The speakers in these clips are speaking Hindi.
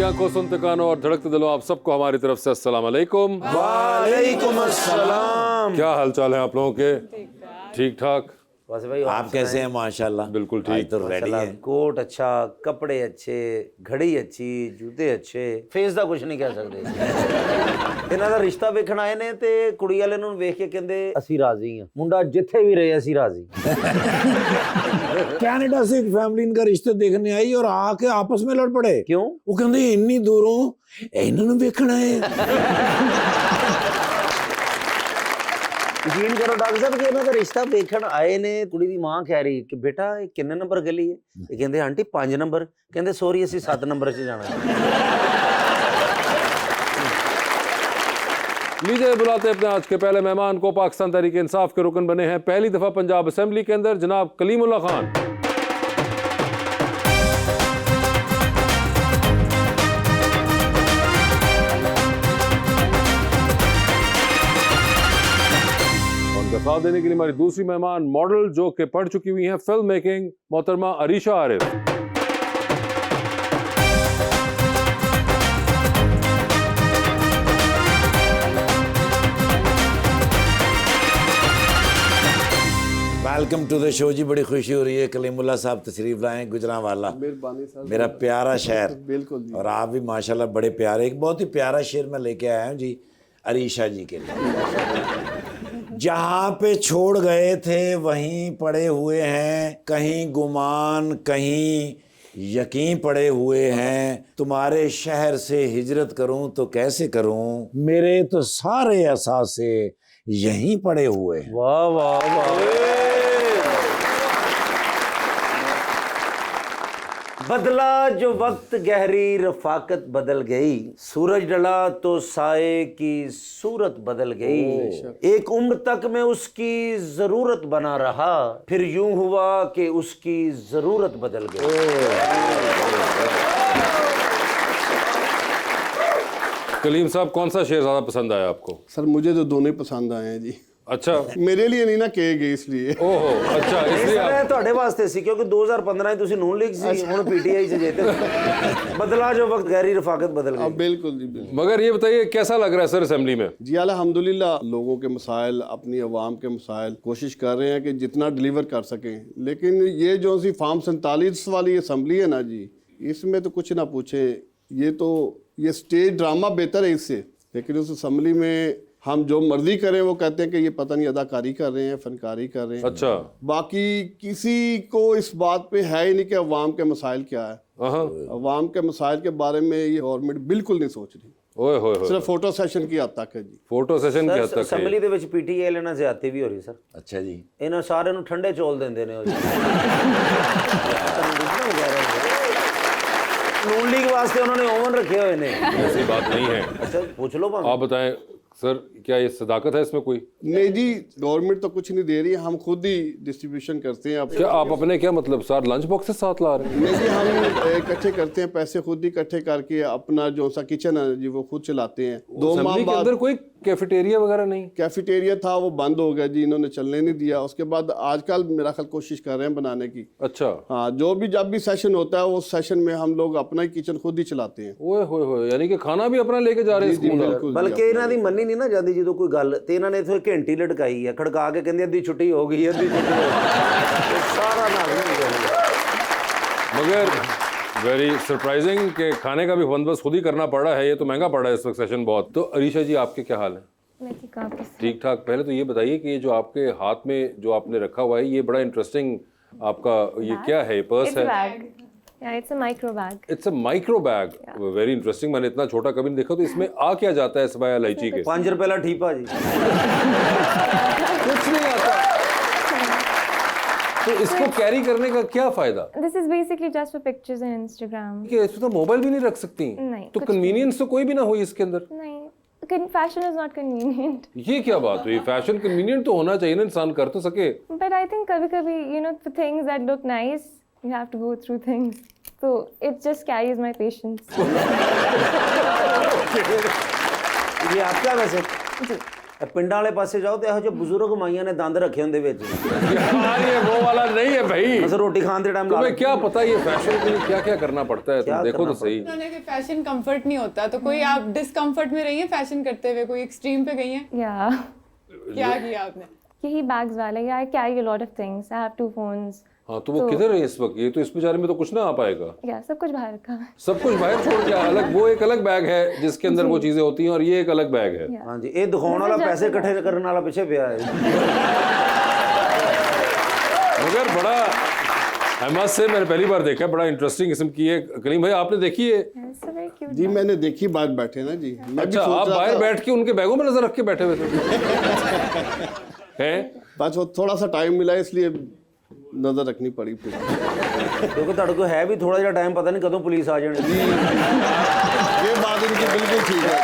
आंखों सुनते कानों और धड़कते दिलों, आप सबको हमारी तरफ से अस्सलाम वालेकुम। वालेकुम अस्सलाम। क्या हालचाल है आप लोगों के? ठीक ठाक। वैसे भाई आप कैसे हैं? माशाल्लाह बिल्कुल ठीक। तो रेडी है। कोट अच्छा, कपड़े अच्छे, घड़ी अच्छी, जूते अच्छे, फेस ਦਾ ਕੁਝ ਨਹੀਂ ਕਹਿ ਸਕਦੇ। ਇਹਨਾਂ ਦਾ ਰਿਸ਼ਤਾ ਵੇਖਣ ਆਏ ਨੇ ਤੇ ਕੁੜੀ ਵਾਲੇ ਨੂੰ ਵੇਖ ਕੇ ਕਹਿੰਦੇ ਅਸੀਂ ਰਾਜ਼ੀ ਹਾਂ, ਮੁੰਡਾ ਜਿੱਥੇ ਵੀ ਰਹੇ ਅਸੀਂ ਰਾਜ਼ੀ। कनाडा से एक फैमिली इनका रिश्ते देखने आई और आके आपस में लड़ पड़े। क्यों? वो कहते इन्नी दूरों इन्होंने देखना है। ਯਕੀਨ ਕਰੋ ਡਾਕਟਰ ਸਾਹਿਬ ਕਿ ਇਹਨਾਂ ਦਾ ਰਿਸ਼ਤਾ ਵੇਖਣ ਆਏ ਨੇ, ਕੁੜੀ ਦੀ ਮਾਂ ਕਹਿ ਰਹੀ ਕਿ ਬੇਟਾ ਇਹ ਕਿੰਨੇ ਨੰਬਰ ਗਲੀ ਹੈ? ਇਹ ਕਹਿੰਦੇ ਆਂਟੀ 5 ਨੰਬਰ। ਕਹਿੰਦੇ ਸੌਰੀ ਅਸੀਂ 7 ਨੰਬਰ 'ਚ ਜਾਣਾ ਹੈ। लीजिए बुलाते अपने आज के पहले मेहमान को। पाकिस्तान तहरीक इंसाफ के रुकन बने हैं पहली दफा पंजाब असेंबली के अंदर, जनाब कलीमुल्लाह खान। उनका साथ देने के लिए हमारी दूसरी मेहमान मॉडल जो कि पढ़ चुकी हुई हैं फिल्म मेकिंग, मोहतरमा Arisha Arif. Welcome to the show ji, बड़ी खुशी हो रही है कलीमुल्लाह साहब तशरीफ लाए गुजरांवाला, मेरा प्यारा शहर। बिल्कुल जी। और आप भी माशाल्लाह बड़े प्यारे, एक बहुत ही प्यारा शेर मैं लेके आया हूँ जी अरीशा जी के लिए। जहाँ पे छोड़ गए थे वहीं पड़े हुए हैं, कहीं गुमान कहीं यकीन पड़े हुए हैं, तुम्हारे शहर से हिजरत करूं तो कैसे करूं, मेरे तो सारे एहसासे यहीं पड़े हुए हैं। वाह वाह वाह। बदला जो वक्त गहरी रफाकत बदल गई, सूरज डला तो साए की सूरत बदल गई, एक उम्र तक मैं उसकी जरूरत बना रहा, फिर यूं हुआ कि उसकी जरूरत बदल गई। कलीम साहब, कौन सा शेर ज्यादा पसंद आया आपको? सर मुझे तो दोनों ही पसंद आए हैं जी। अच्छा, मेरे लिए नहीं ना कहेगी इसलिए। ओहो अच्छा, इसलिए आप... ਤੁਹਾਡੇ ਵਾਸਤੇ ਸੀ ਕਿਉਂਕਿ 2015 में ਤੁਸੀਂ ਨੂਨ ਲੀਗ ਸੀ, ਹੁਣ पीटीआई से जीते। बदला जो वक्त गहरी रफाकत बदल गई। बिल्कुल जी बिल्कुल। मगर ये बताइए कैसा लग रहा है सर असेंबली में? जी अल्हम्दुलिल्लाह, लोगों के मसाइल, अपनी अवाम के मसाइल कोशिश कर रहे हैं कि जितना डिलीवर कर सकें, लेकिन ये जो सी फॉर्म 47 वाली असम्बली है ना जी, इसमें तो कुछ ना पूछे। ये स्टेज ड्रामा बेहतर है इससे, लेकिन उस असम्बली में हम जो मर्जी करें वो कहते हैं कि ये पता नहीं अदाकारी कर रहे हैं, फनकारी कर रहे हैं। अच्छा, बाकी किसी को इस बात पे है ही नहीं कि अवाम के मसाइल क्या है। अवाम के मसाइल के बारे में ये गवर्नमेंट बिल्कुल नहीं सोच रही। ओए होए होए। सिर्फ फोटो सेशन की हद तक है जी। फोटो सेशन की हद तक है। ਅਸੈਂਬਲੀ ਦੇ ਵਿੱਚ ਪੀਟੀਆਈ ਵਾਲਿਆਂ ਨਾਲ ਜ਼ਿਆਦਤੀ ਵੀ ਹੋ ਰਹੀ ਸਰ। अच्छा जी। ਇਹਨਾਂ ਸਾਰਿਆਂ ਨੂੰ ਠੰਡੇ ਚੌਲ ਦਿੰਦੇ ਨੇ ਉਹ ਜੀ। ਨੂਨ ਲੀਗ ਵਾਸਤੇ ਉਹਨਾਂ ਨੇ ओवन रखे हुए ने। ऐसी बात नहीं है। अच्छा पूछ लो भाई। आप बताएं सर, क्या ये सदाकत है इसमें कोई? नहीं जी, गवर्नमेंट तो कुछ नहीं दे रही है, हम खुद ही डिस्ट्रीब्यूशन करते हैं। क्या आप अपने क्या मतलब सर लंच बॉक्स से साथ ला रहे हैं? नहीं जी, हम इकट्ठे करते हैं, पैसे खुद ही इकट्ठे करके अपना जो सा किचन है जी वो खुद चलाते हैं। 2 माह असेंबली के बाद अंदर कोई कैफेटेरिया वगैरह नहीं? कैफेटेरिया था वो बंद हो गया जी, इन्होंने चलने नहीं दिया। उसके बाद आजकल मेरा ख्याल कोशिश कर रहे हैं बनाने की। अच्छा हाँ, जब भी सेशन होता है उस सेशन में हम लोग अपना ही किचन खुद ही चलाते हैं। ओए होए होए, यानी कि खाना भी अपना लेके जा रहे हैं स्कूल में? ਬਲਕਿ ਇਹਨਾਂ ਦੀ ਮੰਨੀ ਨਹੀਂ ਨਾ ਜਾਂਦੀ ਜਦੋਂ ਕੋਈ ਗੱਲ, ਤੇ ਇਹਨਾਂ ਨੇ ਇੱਥੇ ਘੰਟੀ ਲਟਕਾਈ ਹੈ, ਖੜਕਾ ਕੇ ਕਹਿੰਦੇ ਅੱਧੀ ਛੁੱਟੀ ਹੋ ਗਈ, ਅੱਧੀ ਛੁੱਟੀ ਹੋ ਗਈ, ਸਾਰਾ ਨਾਲ ਨਹੀਂ ਗਿਆ। मगर वेरी सरप्राइजिंग कि खाने का भी बंदोबस्त खुद ही करना पड़ रहा है। ये तो महंगा पड़ रहा है इस वक्त सेशन बहुत। तो अरीशा जी, आपके क्या हाल है? मैं ठीक हूँ। ठीक ठाक। पहले तो ये बताइए कि ये जो आपके हाथ में जो आपने रखा हुआ है, ये बड़ा इंटरेस्टिंग आपका ये क्या है? पर्स है? Yeah, it's a micro bag. It's a micro bag. Very interesting. मैंने इतना छोटा कभी नहीं देखा। तो इसमें आ क्या जाता है सिवाय इलायची के? 5 रुपए ला ठीपा जी। कुछ नहीं आता। तो इसको कैरी करने का क्या फायदा? This is basically just for pictures and Instagram. कि इसमें तो मोबाइल भी नहीं रख सकती? नहीं, तो कुछ कन्वीनियंस तो कोई भी ना हो इसके अंदर? नहीं, fashion is not convenient. ये क्या बात हुई? फैशन कन्वीनियंट तो होना चाहिए ना, इंसान कर तो सके। But I think कभी-कभी, for things that look nice, you have to go through things. So it just carries my patience. ये आपका वैसे जी ਪਿੰਡਾਂ ਵਾਲੇ ਪਾਸੇ ਜਾਓ ਤੇ ਇਹੋ ਜਿਹੇ ਬਜ਼ੁਰਗ ਮਾਈਆਂ ਨੇ ਦੰਦ ਰੱਖੇ ਹੁੰਦੇ ਵਿੱਚ यार ये वो वाला नहीं है भाई ਬਸ ਰੋਟੀ ਖਾਣ ਦੇ ਟਾਈਮ ਲਾ तुम्हें क्या पता ये फैशन के लिए क्या क्या करना पड़ता है क्या तुम देखो करना तो सही उन्होंने कि फैशन कंफर्ट नहीं होता, तो कोई आप डिस्कंफर्ट में रही हैं फैशन करते हुए, कोई एक्सट्रीम पे गई हैं? yeah क्या किया आपने? यही bags वाला yeah I carry a lot of things. I have 2 phones. हाँ तो वो किधर है इस वक्त ये तो इस बेचारे में तो कुछ ना आ पाएगा Yeah सब कुछ बाहर का है. सब कुछ बाहर छोड़ के अलग वो एक अलग बैग है जिसके अंदर वो चीजें होती हैं और ये एक अलग बैग है ਹਾਂਜੀ ਇਹ ਦਿਖਾਉਣ ਵਾਲਾ ਪੈਸੇ ਇਕੱਠੇ ਕਰਨ ਵਾਲਾ ਪਿੱਛੇ ਪਿਆ ਹੈ मगर बड़ा आई मस्ट से मैंने पहली बार देखा बड़ा इंटरेस्टिंग किस्म की है कलीम भाई आपने देखी है Yeah, it's so very cute. जी मैंने देखी बाहर बैठे ना जी, मैं भी अच्छा सोच आप रहा बाहर था, बैठ के उनके बैगों में नजर रख के बैठे हुए थे हैं बस वो थोड़ा सा टाइम मिला इसलिए नजर रखनी पड़ी फिर। ਕਿਉਂਕਿ ਤੁਹਾਡੇ ਕੋਲ ਹੈ ਵੀ ਥੋੜਾ ਜਿਹਾ ਟਾਈਮ ਪਤਾ ਨਹੀਂ ਕਦੋਂ ਪੁਲਿਸ ਆ ਜਾਣੀ ये बात इनकी बिल्कुल ठीक है,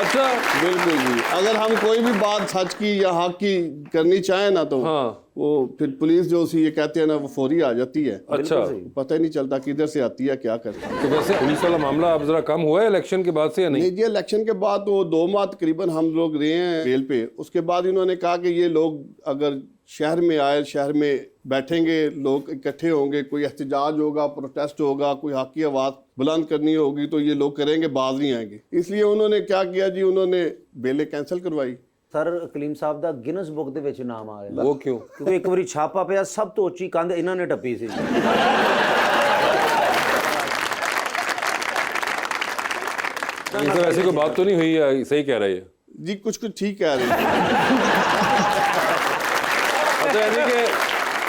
अच्छा बिल्कुल जी। अगर हम कोई भी बात सच की या हक की करनी चाहें ना तो हाँ वो फिर पुलिस जो सी ये कहते हैं ना वो फौरी आ जाती है, अच्छा पता ही नहीं चलता किधर से आती है क्या करती है। तो वैसे पुलिस वाला मामला अब जरा कम हुआ है इलेक्शन के बाद से या नहीं नहीं जी, इलेक्शन के बाद तो 2 माह तकरीबन हम लोग रहे हैं जेल पे। उसके बाद इन्होंने कहा कि ये लोग अगर शहर में आए, शहर में बैठेंगे, लोग इकट्ठे होंगे, कोई एहतजाज होगा, प्रोटेस्ट होगा, कोई हक की आवाज़ बुलंद करनी होगी तो ये लोग करेंगे, बाज नहीं आएंगे। इसलिए उन्होंने क्या किया जी, उन्होंने बेलें कैंसिल करवाई। ਸਰ ਕਲੀਮ ਸਾਹਿਬ ਦਾ ਗਿਨਸ ਬੁੱਕ ਦੇ ਵਿੱਚ ਨਾਮ ਆ ਗਿਆ वो क्यों ਕਿਉਂਕਿ ਇੱਕ ਵਾਰੀ ਛਾਪਾ ਪਿਆ ਸਭ ਤੋਂ ਉੱਚੀ ਕੰਧ ਇਹਨਾਂ ਨੇ ਟੱਪੀ ਸੀ इनसे वैसे कोई बात तो नहीं हुई या सही कह रहा है ये जी कुछ कुछ ठीक कह रहे हैं। अच्छा यानी कि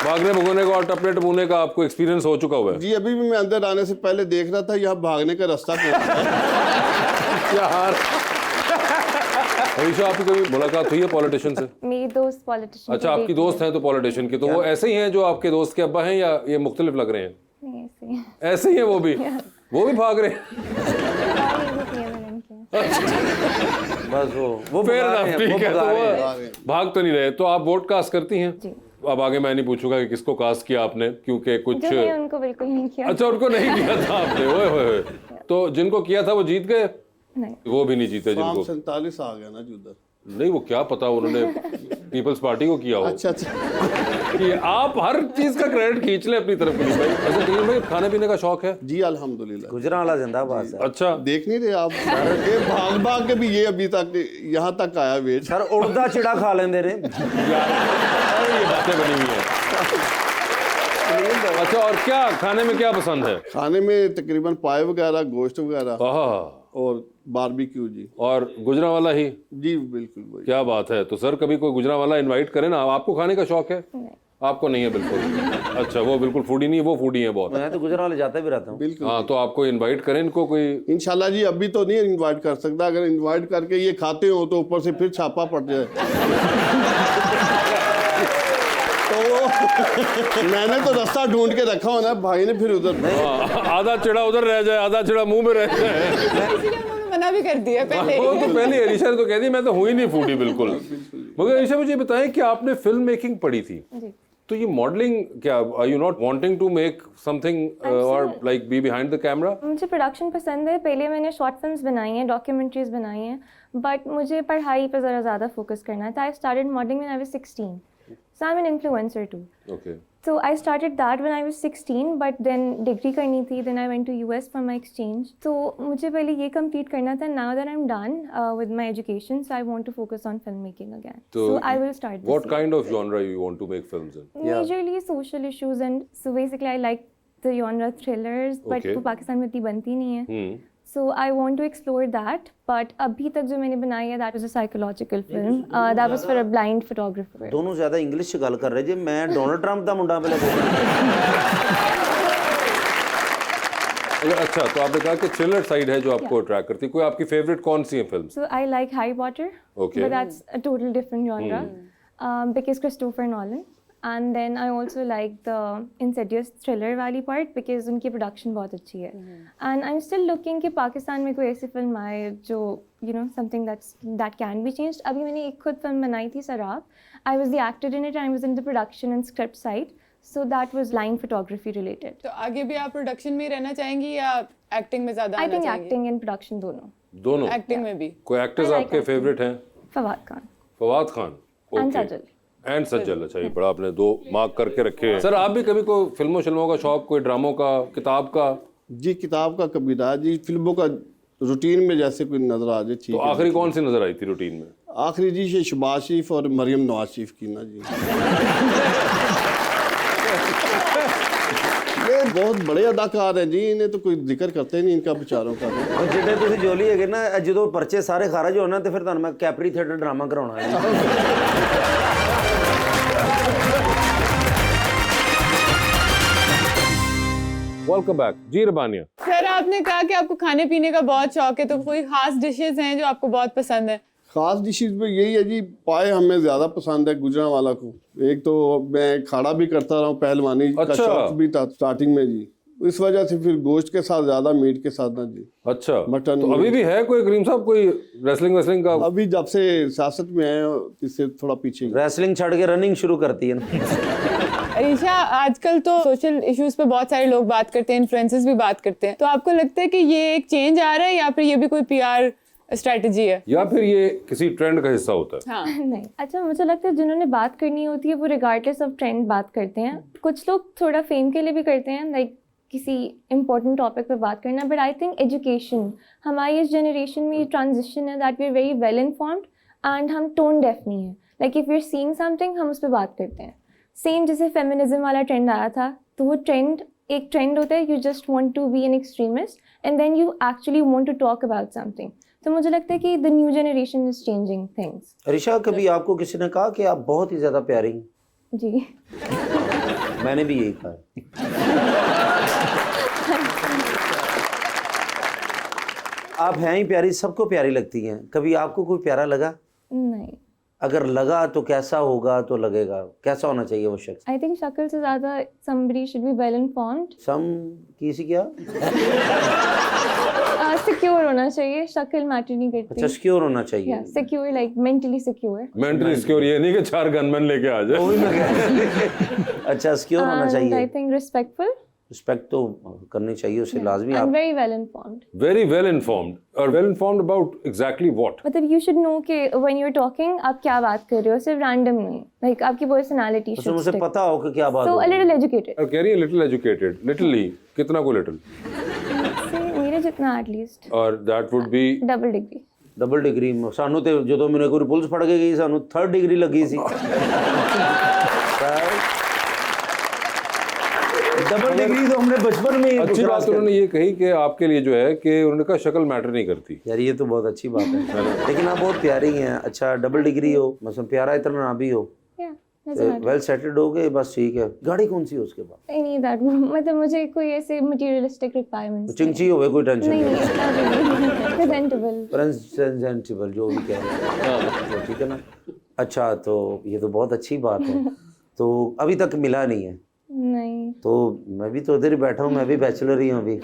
भागने भगोने का और टपने टपूने का आपको एक्सपीरियंस हो चुका हुआ है जी अभी भी मैं अंदर आने से पहले देख रहा था यहाँ भागने का रास्ता कौन सा है। यार हमेशा आपकी कभी मुलाकात हुई है पॉलिटिशियन से मेरी दोस्त पॉलिटिशियन. अच्छा आपकी दोस्त हैं तो पॉलिटिशियन की तो वो ऐसे ही हैं जो आपके दोस्त के अब्बा हैं या ये मुख्तलिफ लग रहे हैं नहीं ऐसे ही. ऐसे ही हैं वो भी भाग रहे हैं बस वो फेयर भगा इनफ रहे हैं, ठीक है भगा तो रहे हैं। वो भाग तो नहीं रहे तो आप वोट कास्ट करती हैं जी. अब आगे मैं नहीं पूछूंगा कि किसको कास्ट किया आपने क्योंकि कुछ जो नहीं उनको बिल्कुल नहीं किया. अच्छा उनको नहीं किया था आपने ओए होए तो जिनको किया था वो जीत गए नहीं. वो भी नहीं जीते फार्म जिनको 47 आ गया ना जी उधर। नहीं वो क्या पता उन्होंने पीपल्स पार्टी को किया हो अच्छा अच्छा कि आप हर चीज का क्रेडिट खींच लें अपनी तरफ के लिए भाई ऐसे कहीं भाई खाने पीने का शौक है जी अल्हम्दुलिल्लाह। गुजरांवाला जिंदाबाद सर अच्छा देख नहीं रहे आप ये भाग भाग के भी ये अभी तक यहाँ तक आया वेट। सर उड़दा चिड़ा खा लेंदे ने यार ये बातें बनी हुई हैं अच्छा और क्या खाने में क्या पसंद है खाने में तकरीबन पाए वगैरह, गोश्त वगैरह आहा और बारबेक्यू जी। और गुजरांवाला ही जी बिल्कुल वही। क्या बात है तो सर कभी कोई गुजरांवाला इनवाइट करे ना आपको खाने का शौक है आपको नहीं है बिल्कुल अच्छा वो बिल्कुल फूडी नहीं है वो फूडी है बहुत मैं तो गुजरांवाले जाता भी रहता हूँ बिल्कुल हाँ तो आपको इनवाइट करें इनको कोई इंशाल्लाह जी अभी तो नहीं इनवाइट कर सकता, अगर इनवाइट करके ये खाते हो तो ऊपर से फिर छापा पड़ जाए। तो वो मैंने तो रास्ता ढूंढ के रखा हो ना, भाई ने फिर उधर हाँ, आधा चिड़ा उधर रह जाए आधा चिड़ा मुंह में रह जाए इसीलिए उन्होंने मना भी कर दिया पहले। वो तो पहले अलीशा ने तो कह दी मैं तो हुई नहीं फूडी बिल्कुल मगर अलीशा मुझे बताएं कि आपने फिल्म मेकिंग पढ़ी थी जी. तो ये मॉडलिंग क्या are you not wanting to make something or like be behind the camera मुझे प्रोडक्शन पसंद है. पहले मैंने शॉर्ट फिल्म्स बनाई हैं, डॉक्यूमेंट्रीज बनाई हैं, बट मुझे पढ़ाई पर ज़रा ज़्यादा फोकस करना था. I started modelling when I was 16. So I'm an influencer too. Okay So I started that when I was 16, but then degree करनी थी. Then I went to US for my exchange. तो मुझे पहले ये complete करना था. Now that I'm done with my education, so I want to focus on filmmaking again. So I will start this what year. kind of genre you want to make films in Majorly social issues, and so basically I like the genre thrillers, but Okay. वो पाकिस्तान में इतनी बनती नहीं है. So I want to explore that, but अभी तक जो मैंने बनाई है that was a psychological film. That was for a blind photographer. दोनों ज्यादा इंग्लिश च गल कर रहे जे मैं डोनाल्ड ट्रंप ਦਾ ਮੁੰਡਾ ਪਹਿਲੇ अच्छा तो आपने कहा कि थ्रिलर साइड है जो आपको अट्रैक्ट करती है कोई आपकी फेवरेट कौन सी है film So I like Harry Potter, Okay. but that's a total different genre because Christopher Nolan. And then I also like the Insidious thriller वाली part because उनकी production बहुत अच्छी है. And I'm still looking कि पाकिस्तान में कोई ऐसी फिल्म आए जो something that can be changed. अभी मैंने एक खुद फिल्म बनाई थी सराब. I was the actor in it and I was in the production and script side. So that was line photography related. तो आगे भी आप प्रोडक्शन में ही रहना चाहेंगी या एक्टिंग में ज्यादा I आना think चाहेंगी? acting and production दोनों. दोनों एक्टिंग में भी कोई एक्टर्स I like आपके acting. फेवरेट हैं? Fawad Khan. Fawad Khan And Sajal. And सज्जल। अच्छा, ये बड़ा आपने 2 मार्क करके रखे हैं। सर आप भी कभी कोई फिल्मों का शौक, कोई ड्रामों का, किताब का? जी किताब का कभी रहा जी, फिल्मों का रूटीन में जैसे कोई नजर आ जाए ठीक तो है। आखिरी कौन सी नजर आई थी रूटीन में? आखिरी जी ये शहबाज शरीफ और मरियम नवाज शरीफ की ना जी। ये बहुत बड़े अदाकार हैं जी, इन्हें तो कोई जिक्र करते नहीं इनका बेचारों का। और जिन्हें ਤੁਸੀਂ ਜੋਲੀ ਹੈਗੇ ਨਾ ਜਦੋਂ ਪਰਚੇ ਸਾਰੇ ਖਾਰਜ ਹੋਣਾ ਤੇ ਫਿਰ ਤੁਹਾਨੂੰ ਮੈਂ ਕੈਪਰੀ ਥੀਏਟਰ ਡਰਾਮਾ ਕਰਾਉਣਾ ਹੈ। वेलकम बैक जी रबानिया। सर आपने कहा कि आपको खाने पीने का बहुत शौक है, तो कोई खास डिशेस हैं जो आपको बहुत पसंद है? खास डिशेज में यही है जी, पाए हमें ज्यादा पसंद है गुजरांवाला को। एक तो मैं खाड़ा भी करता रहा हूँ, पहलवानी का अच्छा। शौक भी था स्टार्टिंग में जी, इस वजह से फिर गोश्त के साथ ज्यादा, मीट के साथ ना जी। अच्छा, मटन तो अभी भी है कोई करीम साहब कोई रेसलिंग का? अभी जब से सियासत में आए इससे थोड़ा पीछे ही। ਰੈਸਲਿੰਗ ਛੱਡ ਕੇ ਰਨਿੰਗ ਸ਼ੁਰੂ करती है ना। अरीशा, आजकल तो सोशल इश्यूज पे बहुत सारे लोग बात करते हैं, इन्फ्लुएंसर्स भी बात करते हैं, तो आपको लगता है कि ये एक चेंज आ रहा है या फिर ये भी कोई पीआर स्ट्रेटजी है? या फिर ये किसी ट्रेंड का हिस्सा होता है? हाँ नहीं, अच्छा मुझे लगता है जिन्होंने बात करनी होती है वो रिगार्डलेस ऑफ ट्रेंड बात करते हैं. कुछ लोग थोड़ा फेम के लिए भी करते हैं, लाइक किसी इम्पोर्टेंट टॉपिक पे बात करना. बट आई थिंक एजुकेशन, हमारी इस जनरेशन में ये ट्रांजिशन है that we are very well informed and हम टोन डेफ नहीं है. Like if you are seeing something हम उस पर बात करते हैं. सेम जैसे फेमिनिज्म वाला ट्रेंड आया था, तो वो ट्रेंड एक ट्रेंड होता है, you just want to be an extremist and then you actually want to talk about something. तो मुझे लगता है कि the new generation is changing things. Arisha, कभी आपको किसी ने कहा कि आप बहुत ही ज़्यादा प्यारी हैं? जी. मैंने भी यही कहा. आप हैं ही प्यारी, सबको प्यारी लगती हैं. कभी आपको कोई प्यारा लगा? नहीं, अगर लगा तो कैसा होगा? तो लगेगा कैसा होना चाहिए वो शख्स? आई थिंक शक्ल से ज़्यादा somebody should be well informed. सम किसी क्या? सिक्योर होना चाहिए, शक्ल मैटर नहीं करती. अच्छा, सिक्योर होना चाहिए. या secure, like mentally secure. Mentally secure ये नहीं कि 4 गनमैन लेके आ जाए। वो भी मैं कह रहा अच्छा, सिक्योर होना आई चाहिए. थिंक रिस्पेक्टफुल रिस्पेक्ट तो करनी चाहिए उसे लाजमी. एंड आप very well informed. Very well informed. और well informed about exactly what? मतलब यू शुड नो कि व्हेन यू आर टॉकिंग आप क्या बात कर रहे हो, सिर्फ रैंडम नहीं. लाइक आपकी पर्सनालिटी उसे शुड मुझे स्टिक. पता हो कि क्या बात सो हो. A little educated. और कह रही है लिटिल एजुकेटेड. लिटिली कितना को लिटिल? मेरे जितना एटलीस्ट और that would be double degree. Double degree में सानू तो जो मैंने कोई पुलिस फड़ के गई सानू 3rd डिग्री लगी सी. डबल डिग्री तो हमने बचपन में ही अच्छी cross बात कर उन्होंने ये कही कि आपके लिए जो है कि उन्होंने कहा शक्ल मैटर नहीं करती. यार, ये तो बहुत अच्छी बात है. लेकिन आप बहुत प्यारी हैं. अच्छा, डबल डिग्री हो, मतलब प्यारा इतना ना भी हो, या डजंट मैटर. वेल सेटल्ड हो गए, बस ठीक है. गाड़ी कौन सी है उसके बाद? I need that. मतलब मुझे कोई ऐसे मटेरियलिस्टिक रिक्वायरमेंट्स चिंची होवे, कोई टेंशन नहीं. नहीं. इतना नहीं. प्रेजेंटेबल. प्रेजेंटेबल जो भी कह रहे हैं, तो ठीक है ना. अच्छा, तो ये तो बहुत अच्छी बात है. तो अभी तक मिला नहीं है? नहीं. तो मैं भी तो उधर ही बैठा हूँ, मैं भी बैचलर ही हूँ अभी.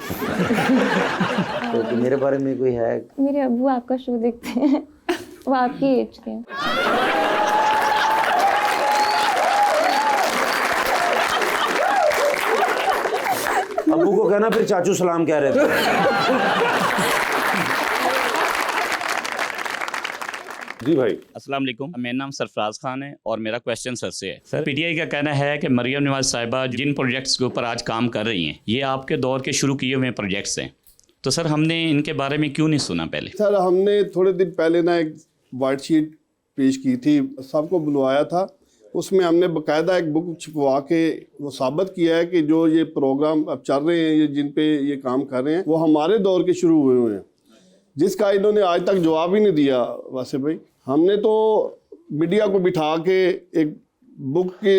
तो मेरे बारे में कोई है? मेरे अब्बू आपका शो देखते हैं. वो आपकी एज के हैं. अब्बू को कहना फिर चाचू सलाम कह रहे थे. जी भाई. अस्सलाम वालेकुम, मेरा नाम सरफराज खान है और मेरा क्वेश्चन सर से है. सर, पीटीआई का कहना है कि मरियम नवाज साहिबा जिन प्रोजेक्ट्स के ऊपर आज काम कर रही हैं ये आपके दौर के शुरू किए हुए प्रोजेक्ट्स हैं, तो सर हमने इनके बारे में क्यों नहीं सुना पहले? सर हमने थोड़े दिन पहले ना एक वाइट शीट पेश की थी, सबको बुलवाया था. उसमें हमने बाकायदा एक बुक छपवा के वो साबित किया है कि जो ये प्रोग्राम अब चल रहे हैं, ये जिन पे ये काम कर रहे हैं, वो हमारे दौर के शुरू हुए हुए हैं, जिसका इन्होंने आज तक जवाब ही नहीं दिया. वैसे भाई हमने तो मीडिया को बिठा के एक बुक की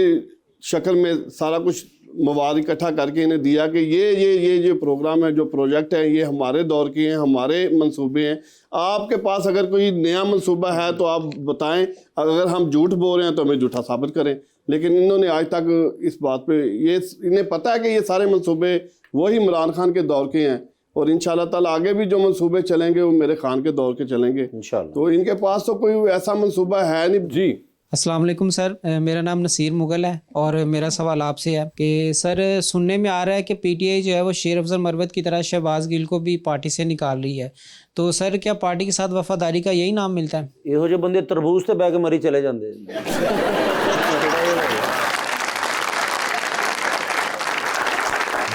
शक्ल में सारा कुछ मवाद इकट्ठा करके इन्हें दिया कि ये जो प्रोग्राम है, जो प्रोजेक्ट है, ये हमारे दौर के हैं, हमारे मंसूबे हैं. आपके पास अगर कोई नया मंसूबा है तो आप बताएं, अगर हम झूठ बोल रहे हैं तो हमें झूठा साबित करें. लेकिन इन्होंने आज तक इस बात पे, ये इन्हें पता है कि ये सारे मंसूबे वही इमरान खान के दौर के हैं और इंशाल्लाह ताला आगे भी जो मंसूबे चलेंगे वो मेरे खान के दौर के चलेंगे इंशाल्लाह. तो इनके पास तो कोई ऐसा मंसूबा है नहीं. जी अस्सलाम वालेकुम सर, मेरा नाम नसीर मुगल है और मेरा सवाल आपसे है कि सर सुनने में आ रहा है कि पीटीआई जो है वो शेर अफजल मरवत की तरह शहबाज गिल को भी पार्टी से निकाल रही है, तो सर क्या पार्टी के साथ वफादारी का यही नाम मिलता है? ਇਹੋ ਜਿਹੇ ਬੰਦੇ ਤਰਬੂਜ ਤੇ ਬਹਿ ਕੇ ਮਰੀ ਚਲੇ ਜਾਂਦੇ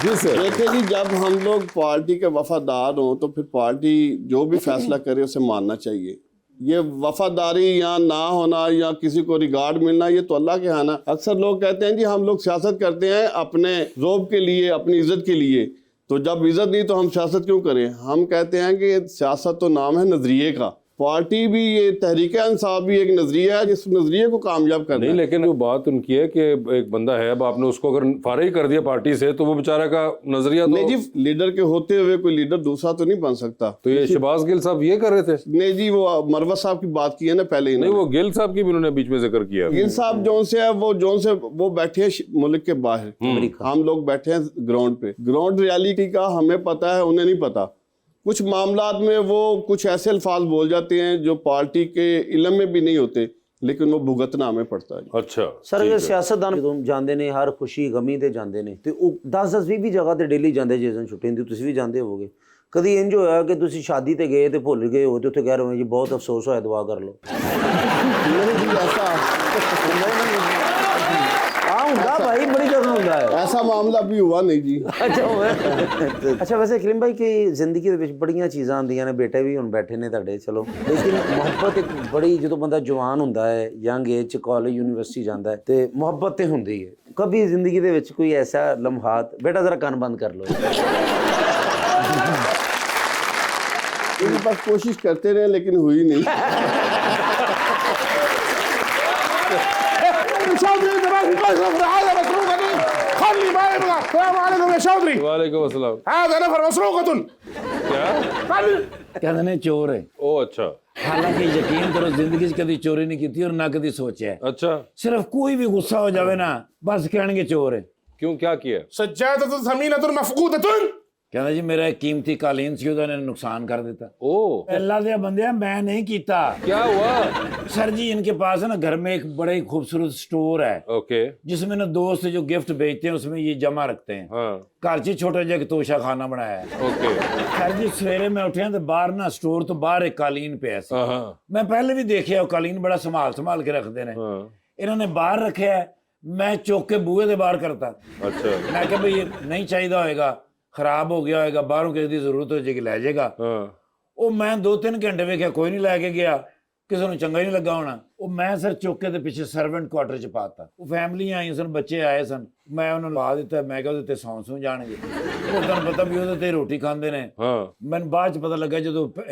जी सर। देखिए जी, जब हम लोग पार्टी के वफादार हों तो फिर पार्टी जो भी फैसला करे उसे मानना चाहिए। ये वफादारी या ना होना या किसी को रिगार्ड मिलना, ये तो अल्लाह के हाना। अक्सर लोग कहते हैं जी हम लोग सियासत करते हैं अपने ज़ोब के लिए, अपनी इज़्ज़त के लिए, तो जब इज़्ज़त नहीं तो हम सियासत क्यों करें? हम कहते हैं कि सियासत तो नाम है नज़रिए का, पार्टी भी, ये तहरीक इंसाफ भी एक नज़रिया है जिस नज़रिए को कामयाब करना नहीं, है। लेकिन वो बात उनकी है कि एक बंदा है, अब आपने उसको अगर फारिग कर दिया पार्टी से तो वो बेचारा का नजरिया तो... नहीं जी, लीडर के होते हुए कोई लीडर दूसरा तो नहीं बन सकता। तो ये शहबाज गिल साहब ये कर रहे थे? नहीं जी, वो मरवत साहब की बात की है ना पहले ही। नहीं, वो गिल साहब की भी उन्होंने बीच में जिक्र किया। गिल साहब जोन से है, वो बैठे हैं मुल्क के बाहर, हम लोग बैठे हैं ग्राउंड पे। ग्राउंड रियलिटी का हमें पता है, उन्हें नहीं पता। कुछ मामलात में वो कुछ ऐसे अल्फाज बोल जाते हैं जो पार्टी के इल्म में भी नहीं होते, लेकिन वो भुगतना हमें पड़ता है। अच्छा ਸਰ ਇਹ ਸਿਆਸਤਦਾਨ ਜਦੋਂ ਜਾਂਦੇ ਨੇ ਹਰ ਖੁਸ਼ੀ ਗਮੀ ਤੇ ਜਾਂਦੇ ਨੇ ਤੇ ਉਹ 10-10 20 ਜਗ੍ਹਾ ਤੇ ਡੇਲੀ ਜਾਂਦੇ, ਜਿਸ ਦਿਨ ਛੁੱਟੀ ਹੁੰਦੀ ਤੁਸੀਂ ਵੀ ਜਾਂਦੇ ਹੋਵੋਗੇ। ਕਦੀ ਇੰਜ ਹੋਇਆ ਕਿ ਤੁਸੀਂ ਸ਼ਾਦੀ ਤੇ ਗਏ ਤੇ ਭੁੱਲ ਗਏ ਹੋ ਤੇ ਉੱਥੇ ਕਹਿ ਰਹੇ ਹੋ ਜੀ ਬਹੁਤ ਅਫਸੋਸ ਹੋਇਆ, ਦੁਆ ਕਰ ਲਓ? नहीं जी, ऐसा ਆ ਹੁੰਦਾ ਭਾਈ, ਬੜੀ ਜਗ੍ਹਾ ਹੁੰਦਾ ਹੈ। ऐसा मामला भी हुआ नहीं जी। ਅੱਛਾ ਹੋਇਆ। ਅੱਛਾ ਵੈਸੇ ਕਰੀਮ ਭਾਈ ਕਿ ਜ਼ਿੰਦਗੀ ਦੇ ਵਿੱਚ ਬੜੀਆਂ ਚੀਜ਼ਾਂ ਆਉਂਦੀਆਂ ਨੇ, ਬੇਟੇ ਵੀ ਹੁਣ ਬੈਠੇ ਨੇ ਤੁਹਾਡੇ, ਚਲੋ, ਲੇਕਿਨ ਮੁਹੱਬਤ ਇੱਕ ਬੜੀ, ਜਦੋਂ ਬੰਦਾ ਜਵਾਨ ਹੁੰਦਾ ਹੈ, ਯੰਗ ਏਜ ਚ ਕਾਲਜ ਯੂਨੀਵਰਸਿਟੀ ਜਾਂਦਾ ਹੈ ਤੇ ਮੁਹੱਬਤ ਤੇ ਹੁੰਦੀ ਹੈ। ਕभी ਜ਼ਿੰਦਗੀ ਦੇ ਵਿੱਚ ਕੋਈ ਐਸਾ ਲਮਹਾਤ, ਬੇਟਾ ਜ਼ਰਾ ਕੰਨ ਬੰਦ ਕਰ ਲਓ। इनके पास कोशिश करते रहे लेकिन हुई नहीं। वालेकुम अस्सलाम। क्या कहते ने चोर है। ओ अच्छा हालांकि यकीन करो जिंदगी च कभी चोरी नहीं की और ना कभी सोचा है। अच्छा, सिर्फ कोई भी गुस्सा हो जावे ना, बस कहणगे चोर है। क्यों, क्या किया? सज्जादतुन ज़मीनतुन मफ़क़ूदतुन। कहना जी मेरा एक कीमती कालीन सी उन्होंने नुकसान कर देता। ओ अल्लाह दे बंदे, मैं नहीं कीता। क्या हुआ? सर जी इनके पास है ना घर में एक बड़ा ही खूबसूरत स्टोर है, ओके। जिसमें ना दोस्त जो गिफ्ट भेजते हैं उसमें ये जमा रखते हैं। हाँ घर च छोटा जहा तोशा खाना बनाया है। ओके। सर जी सवेरे मैं उठिया तो बाहर ना स्टोर तो बाहर एक कालीन पे हाँ हाँ मैं पहले भी देखिया, कालीन बड़ा संभाल के रखते हैं। हाँ। इन्होंने बाहर रखे है, मैं चौक के बूहे दे बाहर करता। अच्छा मैं क्या भाई ये नहीं चाहिए होएगा, खराब हो गया होएगा, बाहरों किसी की जरूरत हो जाएगी लै जाएगा। हाँ वो मैं 2-3 घंटे वेख्या कोई नहीं लैके गया, किसी को चंगा ही नहीं लगा होना। वो मैं सर चौके के पीछे सर्वेंट क्वार्टर च पाता। वो फैमिलियां आई सन, बच्चे आए सन, मैं उन्होंने ला दिता। मैं क्या उहदे ते सौ जाणगे, वो तुहानूं पता भी उहदे ते रोटी खांदे ने। हाँ। मैनूं बाद च पता लगा जो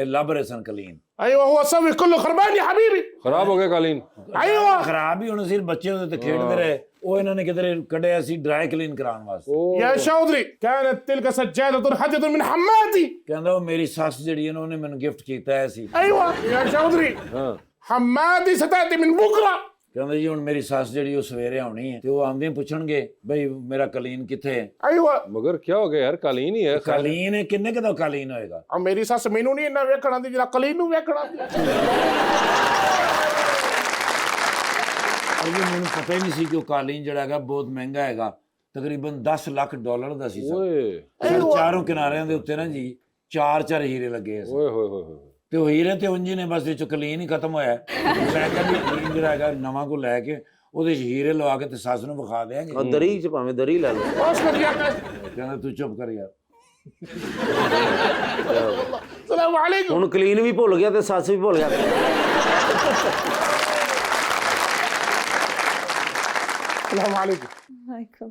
लभ रहे सन कलीन। अय्वा हुआ सब कुल्लु खरबान या हबीबी। खराब हो गया कालीन? अय्वा खराब ही होने सिर्फ बच्चे उहदे ते खेडदे रहे। वो इन्होंने किधरे कढ़िया सी ड्राई क्लीन कराने वास्ते। या चौधरी कानत तिलका सज्जादतुन हजतुन मिन हम्माती। कहंदा वो मेरी सस जिहड़ी है उन्होंने मैनूं गिफ्ट कीता है सी। अय्वा या चौधरी हाँ हम्माती सताती मिन बुकरा। कहंदा जी हुण मेरी सस जिहड़ी वो सवेरे आउणी है ते वो आंदे पुछणगे भाई मेरा कलीन किथे है। अय्वा मगर क्या हो गया यार, कालीन ही है। कालीन है, किन्ने कदा कालीन होएगा? और मेरी सस मैनू नहीं इन्ना वेखण दी जिन्ना कलीन नूं वेखण दी। और ये मैनूं पता ही नहीं सी कि वो कालीन जिहड़ा हैगा बहुत महंगा हैगा, तकरीबन $10 लाख दा सी। ओए सर चारों किनारिਆਂ ਦੇ ਉੱਤੇ ਨਾ ਜੀ 4 ਹੀਰੇ ਲੱਗੇ ਸੀ। ओए होए होए। ਤੇ ਉਹ ਹੀਰੇ ਤੇ ਉਂਝ ਨੇ ਬਸ ਵਿੱਚੋਂ ਕਲੀਨ ਹੀ ਖਤਮ ਹੋਇਆ। ਮੈਂ ਕਿਹਾ ਵੀ ਕਲੀਨ ਜਿਹੜਾ ਹੈਗਾ ਨਵਾਂ ਕੋ ਲੈ ਕੇ ਉਹਦੇ 'ਚ ਹੀਰੇ ਲਵਾ ਕੇ ਤੇ ਸੱਸ ਨੂੰ ਵਿਖਾ ਦੇਾਂਗੇ। ਔਰ ਦਰੀ ਚ ਭਾਵੇਂ ਦਰੀ ਲੈ ਲਓ। बस कर दिया कर। ਕਹਿੰਦਾ ਤੂੰ ਚੁੱਪ ਕਰ ਯਾਰ। सलाम वालेकुम। ਹੁਣ ਕਲੀਨ ਵੀ ਭੁੱਲ ਗਿਆ ਤੇ ਸੱਸ ਵੀ ਭੁੱਲ ਗਿਆ। सलाम वालेकुम। वालेकुम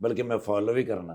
ਬਲਕਿ ਮੈਂ ਫੋਲੋ ਵੀ ਕਰਨਾ।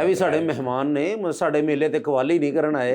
ਇਹ ਵੀ ਸਾਡੇ ਮਹਿਮਾਨ ਨੇ, ਸਾਡੇ ਮੇਲੇ ਤੇ ਕਵਾਲੀ ਨਹੀਂ ਕਰਨ ਆਏ।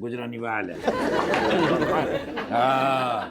ਗੁਜਰਾਨੀ ਵਾਲੇ। ਹਾਂ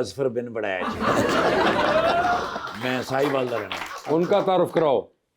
ਅਜ਼ਫਰ ਬਿਨ ਬੜੈਚ। ਮੈਂ ਸਾਹੀਵਾਲ ਦਾ ਰਹਿਣਾ। उनका तारुफ कराओ।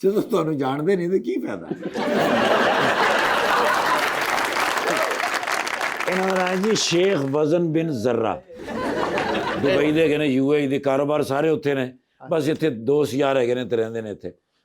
ਜਦੋਂ ਤੁਹਾਨੂੰ ਜਾਣਦੇ ਨਹੀਂ ਤੇ ਕੀ ਫਾਇਦਾ। ਇਹਨਾਂ ਦਾ ਨਾਮ ਜੀ ਸ਼ੇਖ ਵਜ਼ਨ ਬਿਨ ਜ਼र्रा, ਦੁਬਈ ਦੇ ਹੈਗੇ ਨੇ, UAE ਦੇ, ਕਾਰੋਬਾਰ ਸਾਰੇ ਉੱਥੇ ਨੇ, ਬਸ ਇੱਥੇ ਦੋਸਤ ਯਾਰ ਹੈਗੇ ਨੇ ਤੇ ਰਹਿੰਦੇ ਨੇ ਇੱਥੇ।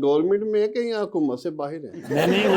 गवर्नमेंट में है कि यहाँ हुकूमत से बाहर है? ਨਹੀਂ ਉਹ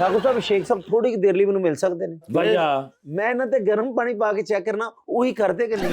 ठाकुर साहब शेख साहब थोड़ी देर ਲਈ ਮੈਨੂੰ ਮਿਲ ਸਕਦੇ ਨੇ? ਵਜਾ ਮੈਂ ਇਹਨਾਂ ਤੇ ਗਰਮ ਪਾਣੀ ਪਾ ਕੇ ਚੈੱਕ ਕਰਨਾ, ਉਹੀ ਕਰਦੇ ਕਿ ਨਹੀਂ?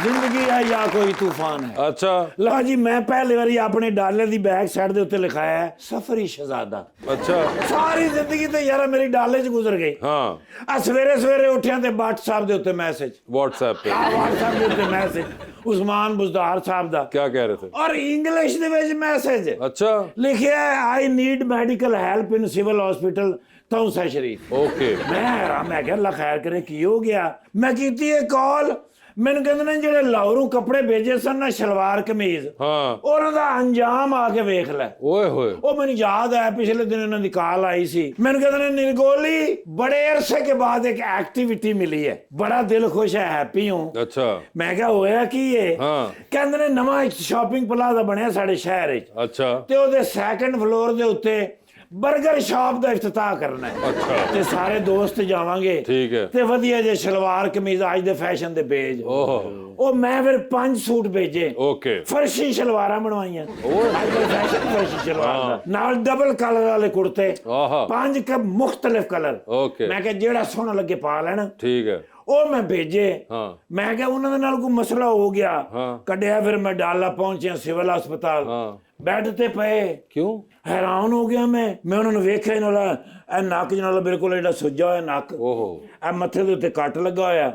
ਜ਼ਿੰਦਗੀ ਹੈ ਜਾਂ ਕੋਈ ਤੂਫਾਨ ਹੈ। अच्छा ਲਓ ਜੀ, ਮੈਂ ਪਹਿਲੀ ਵਾਰੀ ਆਪਣੇ ਡਾਲਰ ਦੀ ਬੈਕ ਸਾਈਡ ਦੇ ਉੱਤੇ ਲਿਖਾਇਆ ਹੈ ਸਫਰੀ ਸ਼ਹਜ਼ਾਦਾ। अच्छा ਸਾਰੀ ਜ਼ਿੰਦਗੀ ਤੇ ਯਾਰ ਮੇਰੀ ਡਾਲੇ 'ਚ ਗੁਜ਼ਰ ਗਈ। हाँ ਆ ਸਵੇਰੇ ਸਵੇਰੇ ਉੱਠਿਆ ਤੇ WhatsApp ਦੇ ਉੱਤੇ ਮੈਸੇਜ, व्हाट्सएप पे WhatsApp ਦੇ ਉੱਤੇ ਮੈਸੇਜ ਉਸਮਾਨ ਬੁਜ਼ਦਾਰ ਸਾਹਿਬ ਦਾ, क्या कह रहे थे? ਔਰ ਇੰਗਲਿਸ਼ ਦੇ ਵਿੱਚ ਮੈਸੇਜ अच्छा ਲਿਖਿਆ ਹੈ I need medical help in civil hospital Taunsa Sharif. Okay ਮੈਂ ਹੈਰਾਨ, ਮੈਂ ਕਿਹਾ ਅੱਲਾ ਖੈਰ ਕਰੇ, ਕੀ ਹੋ ਗਿਆ? ਮੈਂ ਕੀਤੀ ਇਹ ਕਾਲ, ਮੈਨੂੰ ਕਹਿੰਦੇ ਨੇ ਜਿਹੜੇ ਲਾਹੌਰੋਂ ਕੱਪੜੇ ਭੇਜੇ ਸਨ ਨਾ, ਸ਼ਲਵਾਰ ਕਮੀਜ਼, हाँ ਉਹਨਾਂ ਦਾ ਅੰਜਾਮ ਆ ਕੇ ਵੇਖ ਲੈ। ओए होए ਉਹ ਮੈਨੂੰ ਯਾਦ ਆਇਆ ਪਿਛਲੇ ਦਿਨ ਇਹਨਾਂ ਦੀ ਕਾਲ ਆਈ ਸੀ, ਮੈਨੂੰ ਕਹਿੰਦੇ ਨੇ ਨਿਰਗੋਲੀ ਬੜੇ ਅਰਸੇ ਕੇ ਬਾਅਦ ਇੱਕ ਐਕਟੀਵਿਟੀ ਮਿਲੀ ਹੈ, ਬੜਾ ਦਿਲ ਖੁਸ਼ ਹੈ, ਹੈਪੀ ਹੂੰ। अच्छा ਮੈਂ ਕਿਹਾ ਹੋਇਆ ਕੀ ਹੈ? ਹਾਂ। ਕਹਿੰਦੇ ਨੇ ਨਵਾਂ ਇੱਕ ਸ਼ਾਪਿੰਗ ਪਲਾਜ਼ਾ ਬਣਿਆ ਸਾਡੇ ਸ਼ਹਿਰ ਵਿੱਚ, अच्छा ਤੇ ਉਹਦੇ ਸੈਕੰਡ ਫਲੋਰ ਦੇ ਉੱਤੇ 버ਗਰ ਸ਼ਾਪ ਦਾ ਇਫਤਤਾਹ ਕਰਨਾ ਹੈ। अच्छा ਤੇ ਸਾਰੇ ਦੋਸਤ ਜਾਵਾਂਗੇ ठीक है ਤੇ ਵਧੀਆ ਜੇ ਸ਼ਲਵਾਰ ਕਮੀਜ਼ ਅੱਜ ਦੇ ਫੈਸ਼ਨ ਦੇ ਭੇਜ। ओह ਉਹ ਮੈਂ ਫਿਰ 5 ਸੂਟ ਭੇਜੇ, ओके ਫਰਸ਼ੀ ਸ਼ਲਵਾਰਾਂ ਬਣਵਾਈਆਂ, ਅੱਜ ਦੇ ਫੈਸ਼ਨ ਫਰਸ਼ੀ ਸ਼ਲਵਾਰ ਦਾ, ਨਾਲ ਡਬਲ ਕਲਰ ਵਾਲੇ ਕੁੜਤੇ, आहा 5 ਕ ਮੁxtਲਿਫ ਕਲਰ। ओके ਮੈਂ ਕਿਹਾ ਜਿਹੜਾ ਸੋਹਣਾ ਲੱਗੇ ਪਾ ਲੈਣਾ। ठीक है ਉਹ ਮੈਂ ਭੇਜੇ। हाँ ਮੈਂ ਕਿਹਾ ਉਹਨਾਂ ਦੇ ਨਾਲ ਕੋਈ ਮਸਲਾ ਹੋ ਗਿਆ, ਹਾਂ। ਕੱਢਿਆ, ਫਿਰ ਮੈਂ ਡਾਲਾ ਪਹੁੰਚਿਆ ਸਿਵਲ ਹਸਪਤਾਲ, हाँ ਬੈੱਡ ਤੇ ਪਏ। क्यों ਹੈਰਾਨ ਹੋ ਗਿਆ ਮੈਂ ਉਹਨਾਂ ਨੂੰ ਵੇਖਿਆ, ਇਹਨਾਂ ਦਾ ਇਹ ਨੱਕ ਨਾਲ ਬਿਲਕੁਲ ਜਿਹੜਾ ਸੁੱਜਾ ਹੋਇਆ ਨੱਕ, ओहो ਇਹ ਮੱਥੇ ਦੇ ਉੱਤੇ ਕੱਟ ਲੱਗਾ ਹੋਇਆ।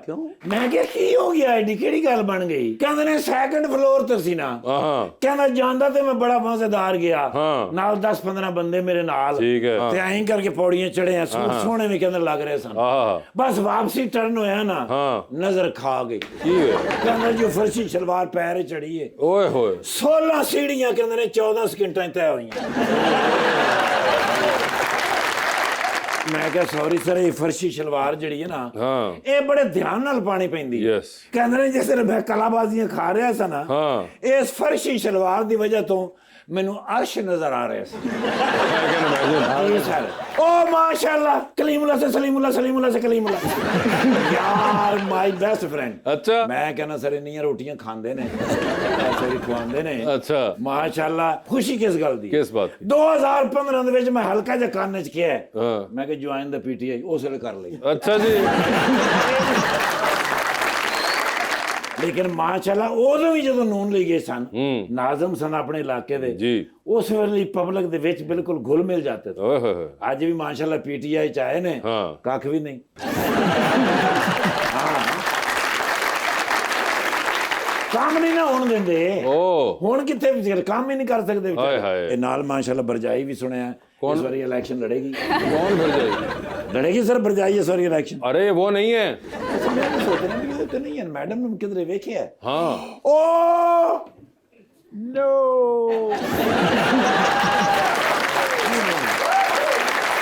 ਮੈਂ ਕਿਹਾ ਕੀ ਹੋ ਗਿਆ, ਐਡੀ ਕਿਹੜੀ ਗੱਲ ਬਣ ਗਈ? ਕਹਿੰਦੇ ਨੇ ਸੈਕੰਡ ਫਲੋਰ ਤੇ ਸੀ ਨਾ। हाँ ਕਹਿੰਦਾ ਜਾਂਦਾ ਤੇ ਮੈਂ ਬੜਾ ਮਜ਼ੇਦਾਰ ਗਿਆ, ਹਾਂ। ਨਾਲ 10-15 ਬੰਦੇ ਮੇਰੇ ਨਾਲ, ठीक है ਤੇ ਐਂ ਕਰਕੇ ਪੌੜੀਆਂ ਚੜੇ ਆ, ਸੂਟ ਸੋਹਣੇ ਵੀ ਕਹਿੰਦੇ ਲੱਗ ਰਹੇ ਸਨ। आहा ਬਸ ਵਾਪਸੀ ਟਰਨ ਹੋਇਆ ਨਾ, हाँ ਨਜ਼ਰ ਖਾ ਗਈ। की है ਕਹਿੰਦਾ ਜੀ ਫਰਸ਼ੀ ਸ਼ਲਵਾਰ ਪੈਰ ਚੜੀ ਏ, ओए होए 16 ਸੀੜੀਆਂ ਕਹਿੰਦੇ ਨੇ 14 ਸਕਿੰਟਾਂ 'ਚ ਤੈਅ ਹੋਈਆਂ। ਮੈਂ ਕਿਹਾ ਸੌਰੀ ਸਰ, ਇਹ ਫਰਸ਼ੀ ਸ਼ਲਵਾਰ ਜਿਹੜੀ ਹੈ ਨਾ, हाँ ਇਹ ਬੜੇ ਧਿਆਨ ਨਾਲ ਪਾਣੀ ਪੈਂਦੀ ਹੈ। यस ਕਹਿੰਦੇ ਨੇ ਜਿਸ ਤਰ੍ਹਾਂ ਮੈਂ ਕਲਾਬਾਜ਼ੀਆਂ ਖਾ ਰਿਹਾ ਸੀ ਨਾ, हाँ ਇਸ ਫਰਸ਼ੀ ਸ਼ਲਵਾਰ ਦੀ ਵਜ੍ਹਾ ਤੋਂ ਮੈਨੂੰ ਅਰਸ਼ ਨਜ਼ਰ ਆ ਰਿਹਾ ਸੀ। I can imagine ਇਹ ਸਰ, ਓ ਮਾਸ਼ਾਅੱਲਾ, ਕਲੀਮੁल्लाह से सलीमुल्लाह, सलीमुल्लाह से कलीमुल्लाह, ਯਾਰ ਮਾਈ ਬੈਸਟ ਫਰੈਂਡ। अच्छा ਮੈਂ ਕਹਿੰਦਾ ਸਰ ਇੰਨੀਆਂ ਰੋਟੀਆਂ ਖਾਂਦੇ ਨੇ, ਸੋਰੀ ਖਵਾਉਂਦੇ ਨੇ, अच्छा ਮਾਸ਼ਾਅੱਲਾ। ਖੁਸ਼ੀ ਕਿਸ ਗੱਲ ਦੀ? किस बात की 2015 ਦੇ ਵਿੱਚ ਮੈਂ ਹਲਕਾ ਜਿਹਾ ਕੰਨ 'ਚ ਕਿਹਾ, हाँ ਮੈਂ ਕਿਹਾ ਜੁਆਇਨ ਦਾ PTI, ਉਸ ਵੇਲੇ ਕਰ ਲਈ। अच्छा जी ਲੇਕਿਨ ਮਾਸ਼ਾਅੱਲਾ ਉਦੋਂ ਵੀ ਜਦੋਂ ਨੂਨ ਲਈ ਗਏ ਸਨ, हम्म ਨਾਜ਼ਮ ਸਨ ਆਪਣੇ ਇਲਾਕੇ ਦੇ, जी ਉਸ ਵੇਲੇ ਪਬਲਿਕ ਦੇ ਵਿੱਚ ਬਿਲਕੁਲ ਘੁਲ ਮਿਲ ਜਾਂਦੇ ਥੇ। ओए होए ਅੱਜ ਵੀ ਮਾਸ਼ਾਅੱਲਾ PTI 'ਚ ਆਏ ਨੇ, हाँ ਕੱਖ ਵੀ ਨਹੀਂ। ਕੰਮ ਨਹੀਂ ਨਾ ਹੋਣ ਦਿੰਦੇ। ओ ਹੁਣ ਕਿੱਥੇ ਕੰਮ ਹੀ ਨਹੀਂ ਕਰ ਸਕਦੇ ਹਾਏ ਹਾਏ। ਇਹ ਨਾਲ ਮਾਸ਼ਾਅੱਲਾ ਬਰਜਾਈ ਵੀ ਸੁਣਿਆ ਇਸ ਵਾਰੀ ਇਲੈਕਸ਼ਨ ਲੜੇਗੀ। कौन भर जाएगी ਲੜੇਗੀ ਸਰ ਬਰਜਾਈ ਇਸ ਵਾਰੀ ਇਲੈਕਸ਼ਨ। अरे वो नहीं है ਮੈਂ ਵੀ ਸੋਚ ਰਿਹਾ ਵੀ ਇਹ ਤਾਂ ਨਹੀਂ ਹੈ, ਮੈਡਮ ਨੂੰ ਕਿਧਰੇ ਵੇਖਿਆ? हाँ ਓ ਨੋ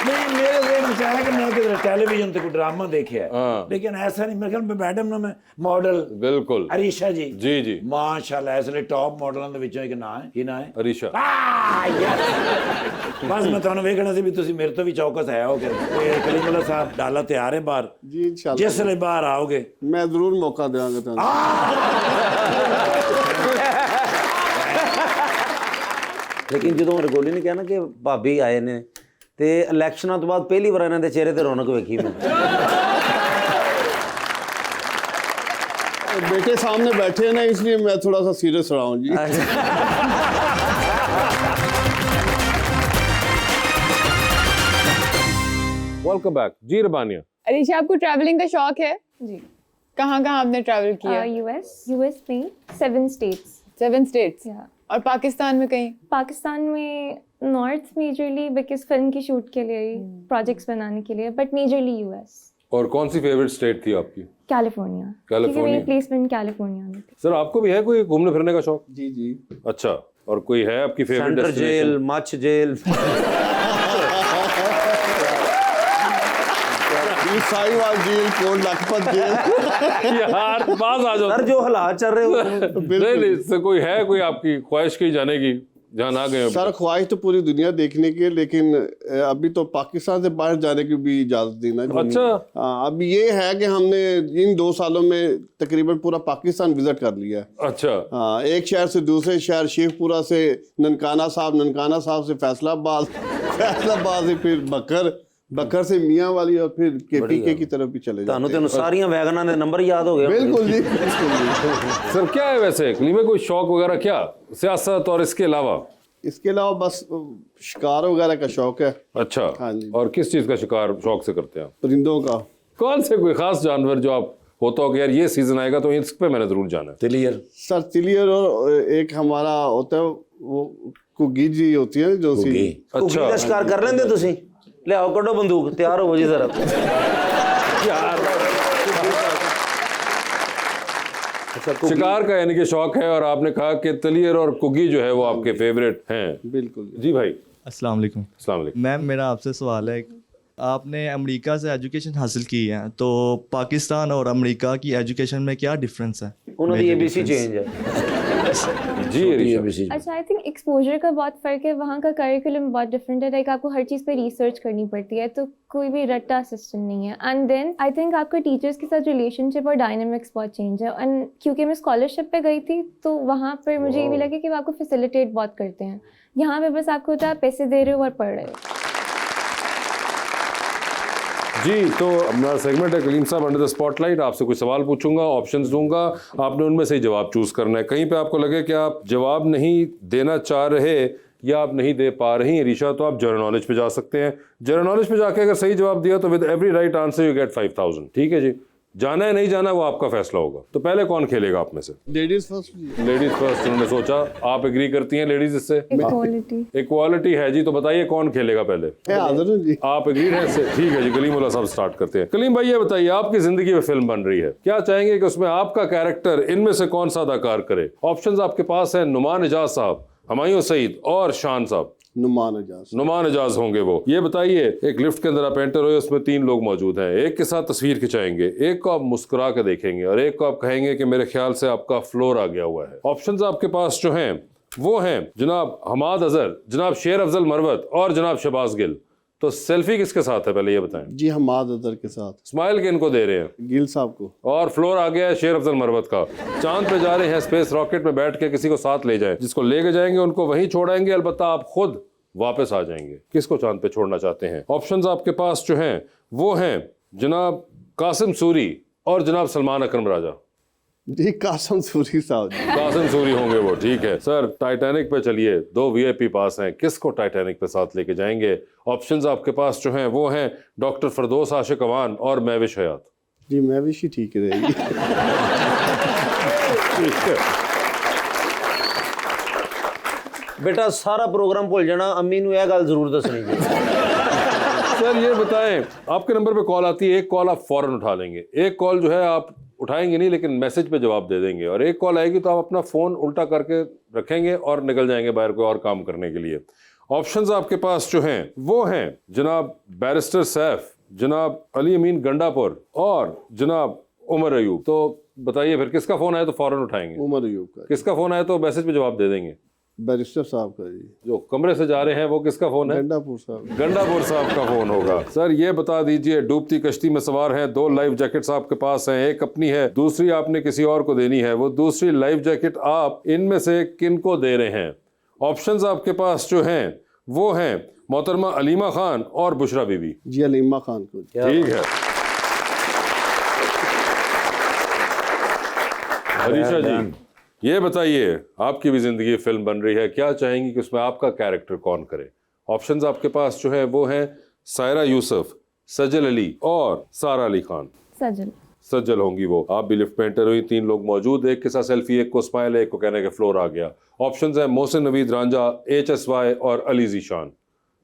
नहीं मेरे ज़हन में आया कि मैं किधर टेलीविजन पे कोई ड्रामा देखा है, हाँ। लेकिन ऐसा नहीं। मेरे ख्याल में मैडम ना मैं मॉडल बिल्कुल अरीशा जी जी जी माशाल्लाह इसलिए टॉप मॉडलों ਦੇ ਵਿੱਚੋਂ ਇੱਕ ਨਾਂ ਹੈ। ਕੀ ਨਾਂ ਹੈ? अरीशा ਬਸ ਮੈਂ ਤੁਹਾਨੂੰ ਵੇਖਣਾ ਸੀ ਵੀ ਤੁਸੀਂ ਮੇਰੇ ਤੋਂ ਵੀ ਚੌਕਸ ਹੈ ਹੋਗੇ। ਤੇ ਕਲੀਮੁੱਲਾ ਸਾਹਿਬ ਡਾਲਾ ਤਿਆਰ ਹੈ ਬਾਹਰ, जी इंशाल्लाह ਜਿਸ ਵੇਲੇ ਬਾਹਰ ਆਓਗੇ मैं जरूर मौका देंगे तुम। ਲੇਕਿਨ ਜਦੋਂ ਰਗੋਲੀ ਨੇ ਕਿਹਾ ਨਾ ਕਿ ਭਾਬੀ ਆਏ ਨੇ, ਤੇ ਇਲੈਕਸ਼ਨਾਂ ਤੋਂ ਬਾਅਦ ਪਹਿਲੀ ਵਾਰ ਇਹਨਾਂ ਦੇ ਚਿਹਰੇ ਤੇ ਰੌਣਕ ਵੇਖੀ ਮੈਂ। बेटे सामने बैठे हैं ना, इसलिए मैं थोड़ा सा सीरियस रहा हूँ जी। वेलकम बैक जी रबानिया अरीशा, आपको ट्रैवलिंग का शौक है? जी कहाँ कहाँ आपने ट्रैवल किया? US में 7 states। 7 states। Yeah. और पाकिस्तान में कहीं? पाकिस्तान में नॉर्थ मेजरली बिकॉज फिल्म की शूट के लिए, प्रोजेक्ट्स बनाने के लिए, बट मेजरली यूएस, और कौन सी फेवरेट स्टेट थी आपकी? कैलिफोर्निया, क्योंकि कैलिफोर्निया। मेरी प्लेसमेंट कैलिफोर्निया में थी। सर आपको भी है कोई घूमने फिरने का शौक? जी जी। अच्छा, और कोई है आपकी favourite centre jail, Mach jail, Sahiwal jail, Kot Lakhpat jail. यार पास आ जाओ सर जो हालात चल रहे हो नहीं नहीं सर, कोई है कोई आपकी ख्वाहिश की जाने की जहाँ ना गए? सर ख्वाहिश तो पूरी दुनिया देखने की है, लेकिन अभी तो पाकिस्तान से बाहर जाने की भी इजाजत दी ना। अच्छा। हाँ, अब ये है कि हमने इन 2 सालों में तकरीबन पूरा पाकिस्तान विजिट कर लिया है। अच्छा। हाँ, एक शहर से दूसरे शहर, शेखपुरा से ननकाना साहब से फैसलाबाद, फैसलाबाद से फिर बकर से मियाँ वाली, और फिर केपीके की तरफ भी चले जाते ਤੁਹਾਨੂੰ ਸਾਰੀਆਂ ਵੈਗਨਾਂ ਦੇ ਨੰबर याद हो गए? बिल्कुल जी, बिल्कुल जी। सर क्या है वैसे कलीमे कोई शौक वगैरह क्या सियासत और इसके अलावा? इसके अलावा बस शिकार वगैरह का शौक है। अच्छा। हाँ जी। और किस चीज का शिकार शौक से करते हैं आप? परिंदों का। कौन से कोई खास जानवर जो आप होता हो कि यार ये सीजन आएगा तो इस पे मैंने जरूर जाना है? तिलियर। सर तिलियर, और एक हमारा होता है वो कुगी जी होती है जो सी। ਕੁੱਕੀ ਦਾ ਸ਼ਿਕਾਰ ਕਰ ਲੈਂਦੇ ਤੁਸੀਂ? ਲਿਆਓ ਕੱਢੋ ਬੰਦੂਕ, ਤਿਆਰ ਹੋਵੋ ਜੀ ਜ਼ਰਾ। शिकार का यानी कि शौक है, और आपने कहा कि तलियर और कुगी जो है वो आपके फेवरेट हैं। बिल्कुल जी भाई। अस्सलाम वालेकुम। अस्सलाम वालेकुम। मैम मेरा आपसे सवाल है, आपने अमेरिका से एजुकेशन हासिल की है, तो पाकिस्तान और अमेरिका की एजुकेशन में क्या डिफरेंस है? ਉਹਨਾਂ ਦੀ ABC चेंज है। जी अच्छा, आई थिंक एक्सपोजर का बहुत फ़र्क है। वहाँ का करिकुलम बहुत डिफरेंट है, लाइक आपको हर चीज़ पे रिसर्च करनी पड़ती है, तो कोई भी रट्टा सिस्टम नहीं है। एंड देन आई थिंक आपका टीचर्स के साथ रिलेशनशिप और डायनामिक्स बहुत चेंज है। एंड क्योंकि मैं स्कॉलरशिप पे गई थी, तो वहाँ पर मुझे ये भी लगे कि वो आपको फैसिलिटेट बहुत करते हैं। यहाँ पे बस आपको होता है आप पैसे दे रहे हो और पढ़ रहे हो। जी, तो अपना सेगमेंट है कलीम साहब अंडर द स्पॉटलाइट। आपसे कुछ सवाल पूछूंगा, ऑप्शंस दूंगा, आपने उनमें से ही जवाब चूज करना है। कहीं पे आपको लगे कि आप जवाब नहीं देना चाह रहे या आप नहीं दे पा रही रीशा, तो आप जनरल नॉलेज पे जा सकते हैं। जनरल नॉलेज पे जाके अगर सही जवाब दिया तो with every right answer you get 5000। ठीक है जी, जाना है नहीं जाना वो आपका फैसला होगा। तो पहले कौन खेलेगा आप में से? Ladies first. लेडीज फर्स्ट उन्होंने सोचा। आप एग्री करती हैं लेडीज इससे? इक्वालिटी। इक्वालिटी है जी, तो बताइए कौन खेलेगा पहले? हाजिर हूं जी। आप एग्रीड हैं इससे? ठीक है जी, कलीमुल्लाह साहब स्टार्ट करते हैं। कलीम भाई ये बताइए, आपकी जिंदगी में फिल्म बन रही है, क्या चाहेंगे कि उसमें आपका कैरेक्टर इनमें से कौन सा अदाकार करे? ऑप्शंस आपके पास हैं, नुमान एजाज साहब, हुमायूं सईद और शान साहब। नुमान एजाज होंगे वो। ये बताइए, एक लिफ्ट के अंदर आप एंटर हुए, उसमें 3 लोग मौजूद हैं, एक के साथ तस्वीर खिंचाएंगे, एक को आप मुस्कुरा के देखेंगे और एक को आप कहेंगे कि मेरे ख्याल से आपका फ्लोर आ गया हुआ है। ऑप्शंस आपके पास जो हैं वो हैं जनाब हमाद अजहर, जनाब शेर अफजल मरवत और जनाब शहबाज गिल। तो सेल्फी किसके साथ है पहले ये बताएं? जी हमाद अजहर के साथ। स्माइल किनको दे रहे हैं? गिल साहब को। और फ्लोर आ गया है शेर अफजल मरवत का। चांद पे जा रहे हैं, स्पेस रॉकेट में बैठ के किसी को साथ ले जाएं, जिसको लेके जाएंगे उनको वहीं छोड़ाएंगे, अलबत्ता आप खुद वापस आ जाएंगे। किसको चांद पे छोड़ना चाहते हैं? ऑप्शंस आपके पास जो हैं वो हैं जनाब कासिम सूरी और जनाब सलमान अकरम राजा। जी कासिम सूरी साहब। कासिम सूरी होंगे वो। ठीक है सर, टाइटैनिक पे चलिए, 2 VIP पास हैं, किसको टाइटैनिक पे साथ लेके जाएंगे? ऑप्शंस आपके पास जो हैं वो हैं डॉक्टर फरदौस आशिक अवान और महविश हयात। जी महविश ही ठीक रहेगी। ठीक है बेटा, सारा प्रोग्राम भूल जाना, अम्मी नूं यह गल जरूर दसनी जी। सर ये बताएं, आपके नंबर पे कॉल आती है, एक कॉल आप फौरन उठा लेंगे, एक कॉल जो है आप उठाएंगे नहीं लेकिन मैसेज पे जवाब दे देंगे, और एक कॉल आएगी तो आप अपना फ़ोन उल्टा करके रखेंगे और निकल जाएंगे बाहर कोई और काम करने के लिए। ऑप्शंस आपके पास जो हैं वो हैं जनाब बैरिस्टर सैफ, जनाब अली अमीन गंडापुर और जनाब उमर अयूब। तो बताइए फिर किसका फ़ोन आया तो फ़ौरन उठाएंगे? उमर अयूब का। किसका फ़ोन आया तो मैसेज पे जवाब दे देंगे? बैरिस्टर साहब का। जी जो कमरे से जा रहे हैं वो किसका फोन है? गंडापुर साहब। गंडापुर साहब का फोन होगा। सर ये बता दीजिए, डूबती कश्ती में सवार हैं, 2 लाइफ जैकेट्स आपके पास हैं, एक अपनी है, दूसरी आपने किसी और को देनी है। वो दूसरी लाइफ जैकेट आप इनमें से किन को दे रहे हैं? ऑप्शंस आपके पास जो हैं वो हैं मोहतरमा अलीमा खान और बुशरा बीबी। जी अलीमा खान को। ठीक है अरीशा जी, ये बताइए, आपकी भी जिंदगी फिल्म बन रही है, क्या चाहेंगी कि उसमें आपका कैरेक्टर कौन करे? ऑप्शंस आपके पास जो है वो हैं सायरा यूसुफ, सजल अली और सारा अली खान। सजल। सज्जल होंगी वो। आप भी लिफ्ट में एंटर हुई, 3 लोग मौजूद, एक के साथ सेल्फी, एक को स्माइल है, एक को कहने के फ्लोर आ गया। ऑप्शंस हैं मोहसिन नवीद रांझा, HSY और अली जीशान।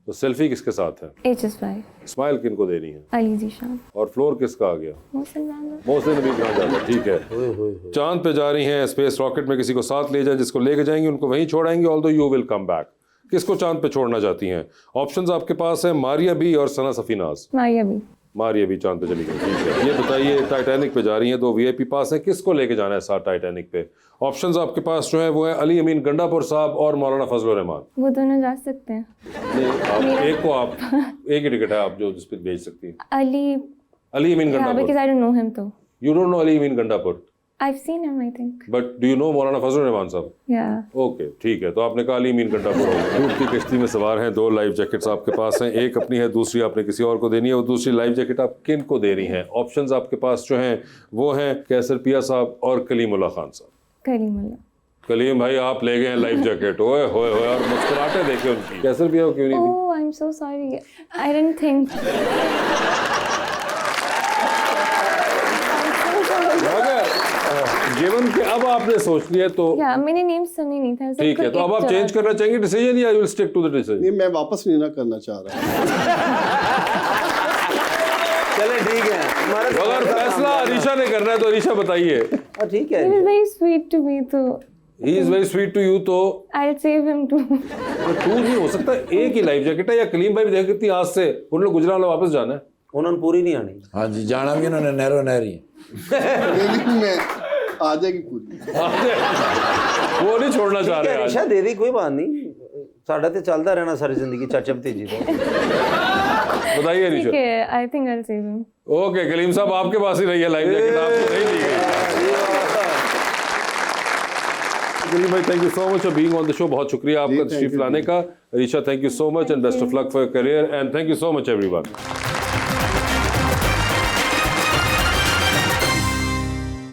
तो सेल्फी किसके साथ है? HSY, स्माइल किनको देनी है? अली जीशान, और फ्लोर किसका आ गया? मोहसिन रांझा। मोहसिन नवीद रांझा का, ठीक है। चांद पे जा रही हैं, स्पेस रॉकेट में किसी को साथ ले जाए, जिसको लेके जाएंगी उनको वहीं छोड़ाएंगे, although you will come back. किसको चांद पे छोड़ना चाहती हैं? ऑप्शंस आपके पास हैं मारिया बी और सना सफीनाज। मारिया भी। मारिया भी चांद पे चली गई, ठीक है। ये बताइए, टाइटैनिक पे जा रही हैं, 2 VIP पास हैं, किसको लेके जाना है साथ टाइटैनिक पे? ऑप्शंस आपके पास जो है वो है अली अमीन गंडापुर साहब और मौलाना फजलुर रहमान। वो दोनों जा सकते हैं। नहीं, आप एक को, आप एक ही टिकट है आप जो जिस पे भेज सकती हैं। अली अमीन Gandapur. because I don't know him तो। You don't know Ali Amin Gandapur, I've seen him, I think. but do you know मौलाना फजलुर रहमान साहब? Yeah. ओके, ठीक है। तो आपने कहा अली अमीन गंडापुर होगा। दूध की कश्ती में सवार हैं, 2 लाइफ जैकेट्स आपके पास हैं, एक अपनी है, दूसरी आपने किसी और को देनी है। वो दूसरी लाइफ जैकेट आप किन को दे रही हैं? ऑप्शंस आपके पास जो हैं वो हैं कैसर पिया साहब और कलीमुल्लाह खान साहब। करीमुल्लाह। कलीम भाई आप ले गए हैं लाइफ जैकेट, ओए होए होए, और मुस्कुराहटें देखे उनकी। कैसर पिया को क्यों नहीं दी? Oh, I'm so sorry. I didn't think. जीवन के अब आपने सोच लिया तो Yeah, मैंने नेम सुनी नहीं था। ठीक है। तो अब आप चेंज करना चाहेंगे डिसीजन या you will stick to the decision? नहीं, मैं वापस नहीं ना करना चाह रहा। चले ठीक है, हमारा अगर फैसला अरीशा ने करना है तो अरीशा बताइए। ठीक है। He is very sweet to me तो he is very sweet to you, तो I'll save him too. To नहीं हो सकता, एक ही लाइफ जैकेट है। या कलीम भाई भी देख कितनी आज से उन लोग गुजरात वापस जाना है, उन्होंने पूरी नहीं आनी। हाँ जी, जाना भी उन्होंने नहरो नहरी। लेकिन मैं आ जाएगी पूरी। वो नहीं छोड़ना चाह रहे आज। अरीशा दे दी, कोई बात नहीं, साढ़ा ते चलता रहना सारी जिंदगी चचपती जी। बताइए अरीशा। ठीक है, I think I'll save him. Okay Kaleem साहब आपके पास ही रही है लाइफ जैकेट, आपको नहीं दी गई। कलीम भाई thank you so much for being on the show, बहुत शुक्रिया आपका तशरीफ लाने का। Arisha thank you so much and best of luck for your career and thank you so much everyone.